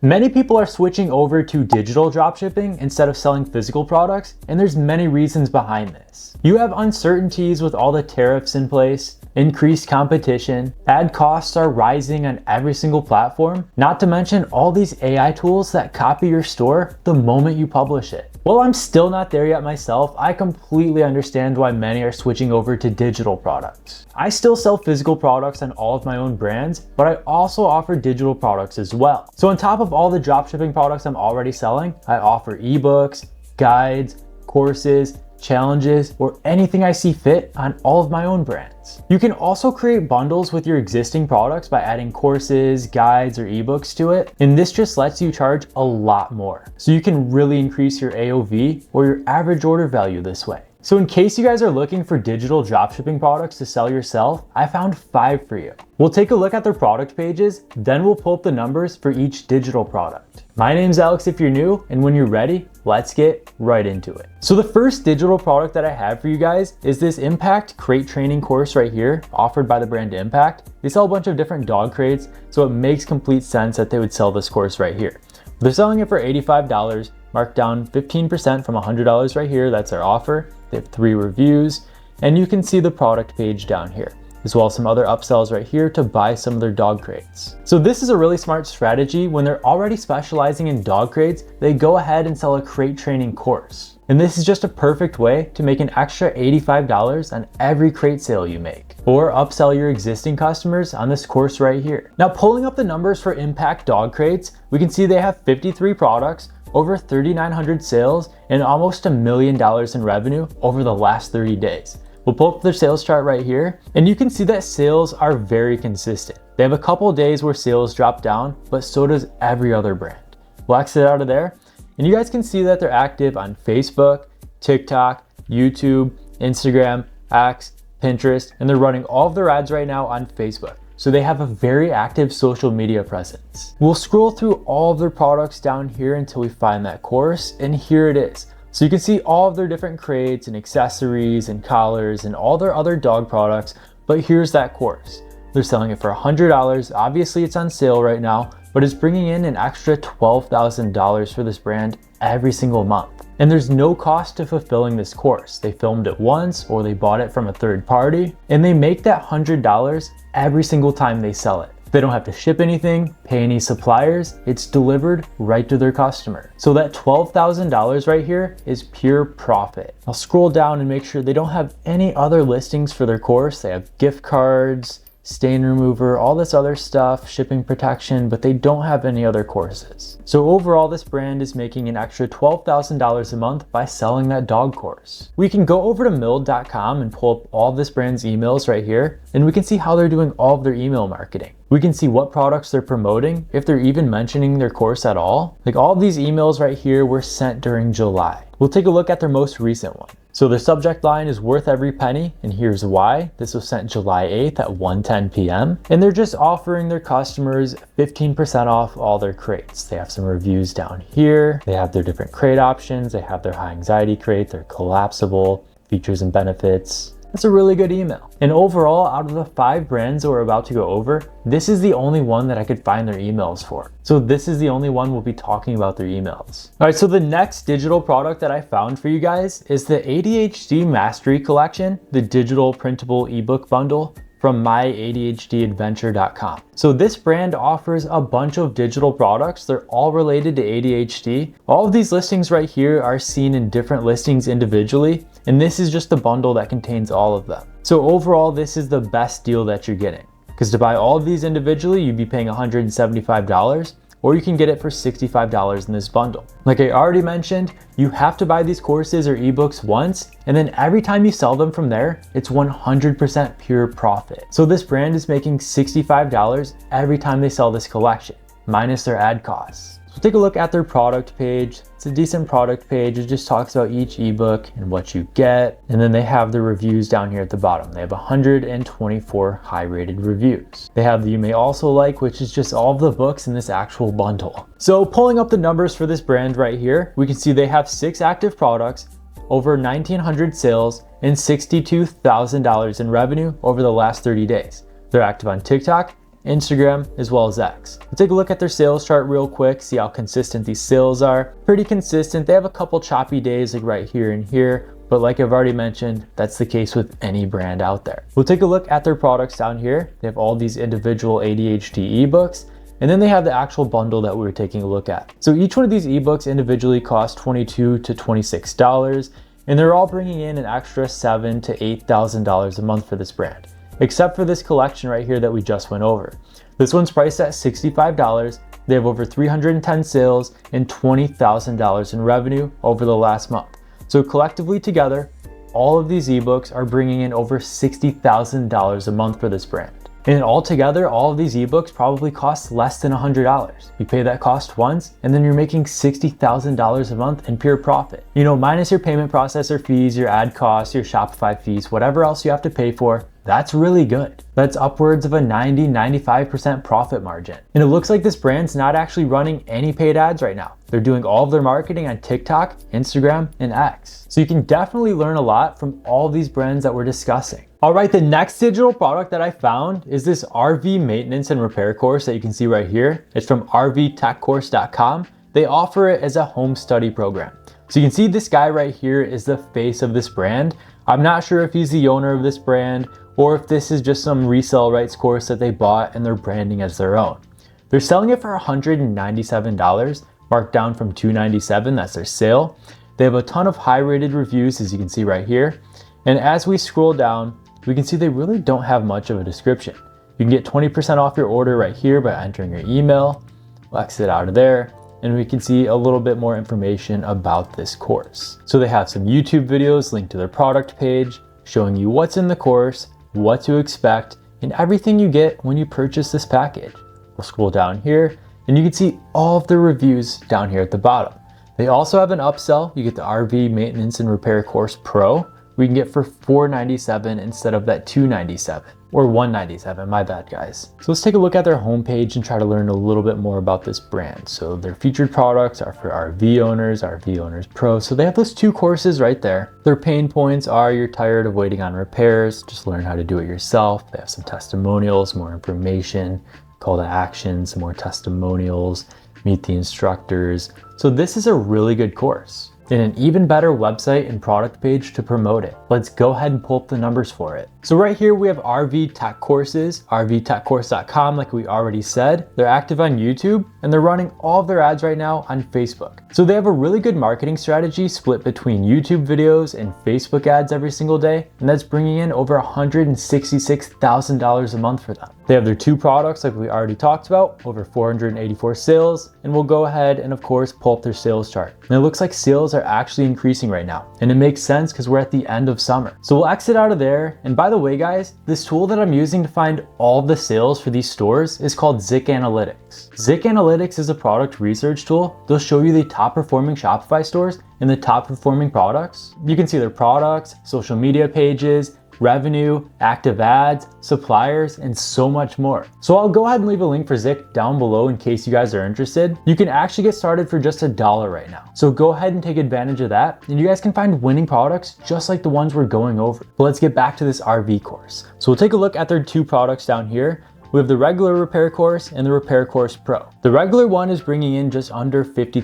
Many people are switching over to digital dropshipping instead of selling physical products, and there's many reasons behind this. You have uncertainties with all the tariffs in place, increased competition, ad costs are rising on every single platform, not to mention all these AI tools that copy your store the moment you publish it. While I'm still not there yet myself, I completely understand why many are switching over to digital products. I still sell physical products on all of my own brands, but I also offer digital products as well. So on top of all the dropshipping products I'm already selling, I offer ebooks, guides, courses, challenges, or anything I see fit on all of my own brands. You can also create bundles with your existing products by adding courses, guides, or ebooks to it, and this just lets you charge a lot more. So you can really increase your AOV or your average order value this way. So in case you guys are looking for digital dropshipping products to sell yourself, I found 5 for you. We'll take a look at their product pages, then we'll pull up the numbers for each digital product. My name's Alex if you're new, and when you're ready, let's get right into it. So the first digital product that I have for you guys is this Impact Crate Training course right here, offered by the brand Impact. They sell a bunch of different dog crates, so it makes complete sense that they would sell this course right here. They're selling it for $85, marked down 15% from $100 right here, that's their offer. They have 3 reviews, and you can see the product page down here, as well as some other upsells right here to buy some of their dog crates. So this is a really smart strategy. When they're already specializing in dog crates, they go ahead and sell a crate training course. And this is just a perfect way to make an extra $85 on every crate sale you make, or upsell your existing customers on this course right here. Now, pulling up the numbers for Impact dog crates, we can see they have 53 products, over 3,900 sales, and almost $1 million in revenue over the last 30 days. We'll pull up their sales chart right here, and you can see that sales are very consistent. They have a couple of days where sales drop down, but so does every other brand. We'll exit out of there, and you guys can see that they're active on Facebook, TikTok, YouTube, Instagram, X, Pinterest, and they're running all of their ads right now on Facebook. So they have a very active social media presence. We'll scroll through all of their products down here until we find that course, and here it is. So you can see all of their different crates and accessories and collars and all their other dog products, but here's that course. They're selling it for $100. Obviously it's on sale right now, but it's bringing in an extra $12,000 for this brand every single month. And there's no cost to fulfilling this course. They filmed it once or they bought it from a third party, and they make that $100 every single time they sell it. They don't have to ship anything, pay any suppliers, it's delivered right to their customer. So that $12,000 right here is pure profit. I'll scroll down and make sure they don't have any other listings for their course. They have gift cards, stain remover, all this other stuff, shipping protection, but they don't have any other courses. So overall, this brand is making an extra $12,000 a month by selling that dog course. We can go over to Mild.com and pull up all of this brand's emails right here, and we can see how they're doing all of their email marketing. We can see what products they're promoting, if they're even mentioning their course at all. Like all of these emails right here were sent during July. We'll take a look at their most recent one. So their subject line is worth every penny, and here's why. This was sent July 8th at 1:10 p.m. And they're just offering their customers 15% off all their crates. They have some reviews down here. They have their different crate options. They have their high anxiety crate, their collapsible, features and benefits. That's a really good email. And overall, out of the 5 brands that we're about to go over, this is the only one that I could find their emails for. So this is the only one we'll be talking about their emails. All right, so the next digital product that I found for you guys is the ADHD Mastery Collection, the digital printable ebook bundle from myadhdadventure.com. So this brand offers a bunch of digital products. They're all related to ADHD. All of these listings right here are seen in different listings individually, and this is just the bundle that contains all of them. So overall, this is the best deal that you're getting, because to buy all of these individually, you'd be paying $175, or you can get it for $65 in this bundle. Like I already mentioned, you have to buy these courses or ebooks once, and then every time you sell them from there, it's 100% pure profit. So this brand is making $65 every time they sell this collection, minus their ad costs. So take a look at their product page. It's a decent product page. It just talks about each ebook and what you get. And then they have the reviews down here at the bottom. They have 124 high rated reviews. They have the You May Also Like, which is just all of the books in this actual bundle. So pulling up the numbers for this brand right here, we can see they have 6 active products, over 1,900 sales, and $62,000 in revenue over the last 30 days. They're active on TikTok, Instagram, as well as X. We'll take a look at their sales chart real quick, see how consistent these sales are. Pretty consistent. They have a couple choppy days like right here and here, but like I've already mentioned, that's the case with any brand out there. We'll take a look at their products down here. They have all these individual ADHD ebooks, and then they have the actual bundle that we were taking a look at. So each one of these ebooks individually costs $22 to $26, and they're all bringing in an extra $7,000 to $8,000 a month for this brand, except for this collection right here that we just went over. This one's priced at $65. They have over 310 sales and $20,000 in revenue over the last month. So collectively together, all of these ebooks are bringing in over $60,000 a month for this brand. And altogether, all of these ebooks probably cost less than $100. You pay that cost once, and then you're making $60,000 a month in pure profit. You know, minus your payment processor fees, your ad costs, your Shopify fees, whatever else you have to pay for, that's really good. That's upwards of a 90-95% profit margin. And it looks like this brand's not actually running any paid ads right now. They're doing all of their marketing on TikTok, Instagram, and X. So you can definitely learn a lot from all of these brands that we're discussing. All right, the next digital product that I found is this RV maintenance and repair course that you can see right here. It's from rvtechcourse.com. They offer it as a home study program. So you can see this guy right here is the face of this brand. I'm not sure if he's the owner of this brand or if this is just some resale rights course that they bought and they're branding as their own. They're selling it for $197, marked down from $297, that's their sale. They have a ton of high rated reviews, as you can see right here. And as we scroll down, we can see they really don't have much of a description. You can get 20% off your order right here by entering your email. We'll exit out of there, and we can see a little bit more information about this course. So they have some YouTube videos linked to their product page, showing you what's in the course, what to expect, and everything you get when you purchase this package. We'll scroll down here, and you can see all of the reviews down here at the bottom. They also have an upsell. You get the RV Maintenance and Repair Course Pro. We can get for $497 instead of that $297 or $197, my bad guys. So let's take a look at their homepage and try to learn a little bit more about this brand. So their featured products are for RV Owners Pro. So they have those two courses right there. Their pain points are you're tired of waiting on repairs, just learn how to do it yourself. They have some testimonials, more information, call to action, some more testimonials, meet the instructors. So this is a really good course and an even better website and product page to promote it. Let's go ahead and pull up the numbers for it. So right here we have RV Tech Courses, rvtechcourse.com, like we already said. They're active on YouTube and they're running all of their ads right now on Facebook. So they have a really good marketing strategy split between YouTube videos and Facebook ads every single day, and that's bringing in over $166,000 a month for them. They have their two products like we already talked about, over 484 sales, and we'll go ahead and of course pull up their sales chart. And it looks like sales are actually increasing right now, and it makes sense because we're at the end of summer. So we'll exit out of there, and by the way guys, this tool that I'm using to find all the sales for these stores is called Zik Analytics. Zik Analytics is a product research tool. They'll show you the top performing Shopify stores and the top performing products. You can see their products, social media pages, revenue, active ads, suppliers, and so much more. So I'll go ahead and leave a link for Zik down below in case you guys are interested. You can actually get started for just $1 right now. So go ahead and take advantage of that, and you guys can find winning products just like the ones we're going over. But let's get back to this RV course. So we'll take a look at their two products down here. We have the regular repair course and the repair course pro. The regular one is bringing in just under $50,000,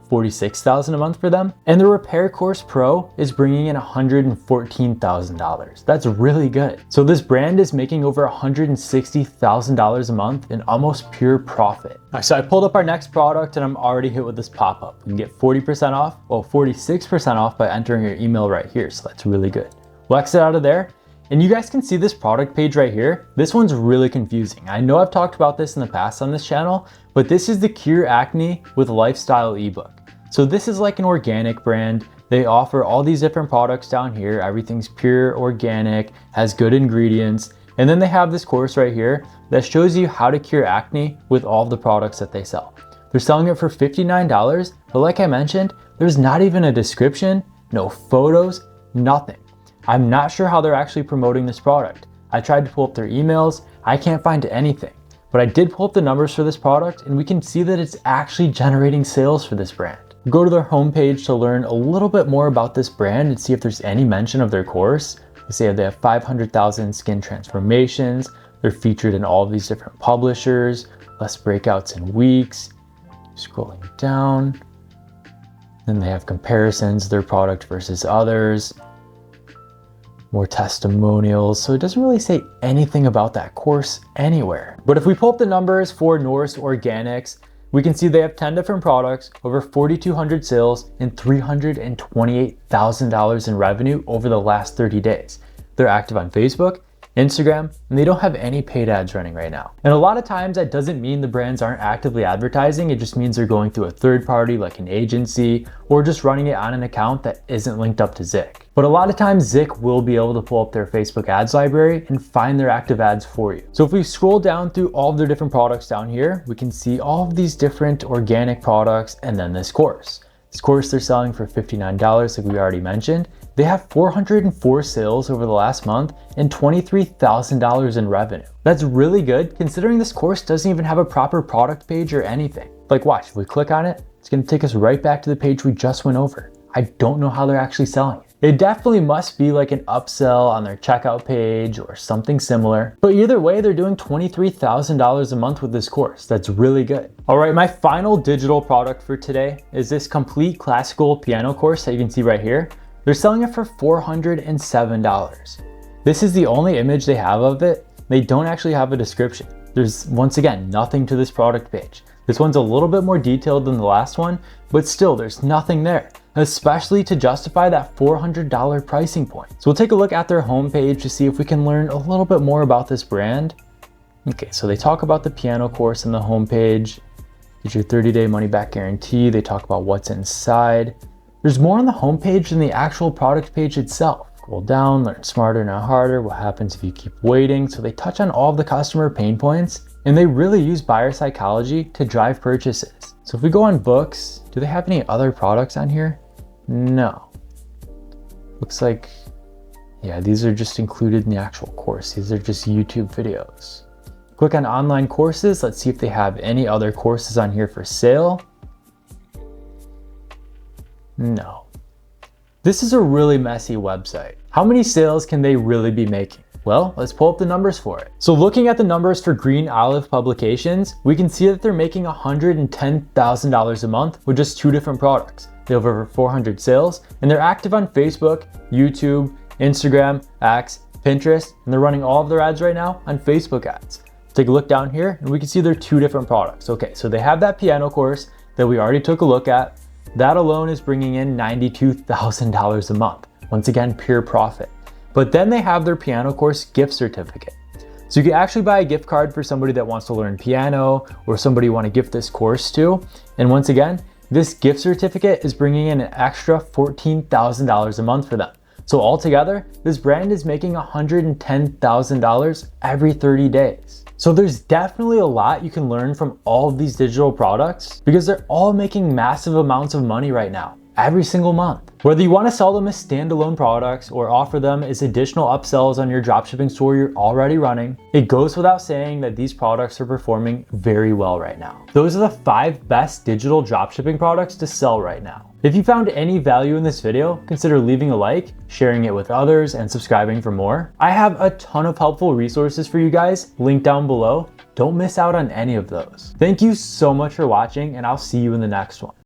$46,000 a month for them. And the repair course pro is bringing in $114,000. That's really good. So this brand is making over $160,000 a month in almost pure profit. So I pulled up our next product and I'm already hit with this pop-up. You can get 40% off, well 46% off by entering your email right here. So that's really good. We'll exit out of there. And you guys can see this product page right here. This one's really confusing. I know I've talked about this in the past on this channel, but this is the Cure Acne with Lifestyle ebook. So this is like an organic brand. They offer all these different products down here. Everything's pure organic, has good ingredients. And then they have this course right here that shows you how to cure acne with all of the products that they sell. They're selling it for $59, but like I mentioned, there's not even a description, no photos, nothing. I'm not sure how they're actually promoting this product. I tried to pull up their emails, I can't find anything. But I did pull up the numbers for this product and we can see that it's actually generating sales for this brand. Go to their homepage to learn a little bit more about this brand and see if there's any mention of their course. They say they have 500,000 skin transformations, They're featured in all of these different publishers, less breakouts in weeks. Scrolling down, then they have comparisons of their product versus others, more testimonials. So it doesn't really say anything about that course anywhere. But if we pull up the numbers for Norse Organics, we can see they have 10 different products, over 4,200 sales, and $328,000 in revenue over the last 30 days. They're active on Facebook, Instagram, and they don't have any paid ads running right now. And a lot of times that doesn't mean the brands aren't actively advertising. It just means they're going through a third party like an agency, or just running it on an account that isn't linked up to Zik. But a lot of times Zik will be able to pull up their Facebook ads library and find their active ads for you. So if we scroll down through all of their different products down here, we can see all of these different organic products and then this course. This course they're selling for $59 like we already mentioned. They have 404 sales over the last month and $23,000 in revenue. That's really good considering this course doesn't even have a proper product page or anything. Like watch, if we click on it, it's gonna take us right back to the page we just went over. I don't know how they're actually selling it. It definitely must be like an upsell on their checkout page or something similar. But either way, they're doing $23,000 a month with this course. That's really good. All right, my final digital product for today is this complete classical piano course that you can see right here. They're selling it for $407. This is the only image they have of it. They don't actually have a description. There's, once again, nothing to this product page. This one's a little bit more detailed than the last one, but still there's nothing there, especially to justify that $400 pricing point. So we'll take a look at their homepage to see if we can learn a little bit more about this brand. Okay, so they talk about the piano course on the homepage. Get your 30-day money-back guarantee. They talk about what's inside. There's more on the homepage than the actual product page itself. Scroll down, learn smarter, not harder. What happens if you keep waiting? So they touch on all of the customer pain points, and they really use buyer psychology to drive purchases. So if we go on books, do they have any other products on here? No. Looks like, yeah, these are just included in the actual course. These are just YouTube videos. Click on online courses. Let's see if they have any other courses on here for sale. No. This is a really messy website. How many sales can they really be making? Well, let's pull up the numbers for it. So looking at the numbers for Green Olive Publications, we can see that they're making $110,000 a month with just 2 different products. They have over 400 sales, and they're active on Facebook, YouTube, Instagram, X, Pinterest, and they're running all of their ads right now on Facebook ads. Take a look down here, and we can see they're 2 different products. Okay, so they have that piano course that we already took a look at. That alone is bringing in $92,000 a month. Once again, pure profit. But then they have their piano course gift certificate. So you can actually buy a gift card for somebody that wants to learn piano or somebody you want to gift this course to. And once again, this gift certificate is bringing in an extra $14,000 a month for them. So altogether, this brand is making $110,000 every 30 days. So there's definitely a lot you can learn from all of these digital products because they're all making massive amounts of money right now, every single month. Whether you want to sell them as standalone products or offer them as additional upsells on your dropshipping store you're already running, it goes without saying that these products are performing very well right now. Those are the 5 best digital dropshipping products to sell right now. If you found any value in this video, consider leaving a like, sharing it with others, and subscribing for more. I have a ton of helpful resources for you guys linked down below. Don't miss out on any of those. Thank you so much for watching, and I'll see you in the next one.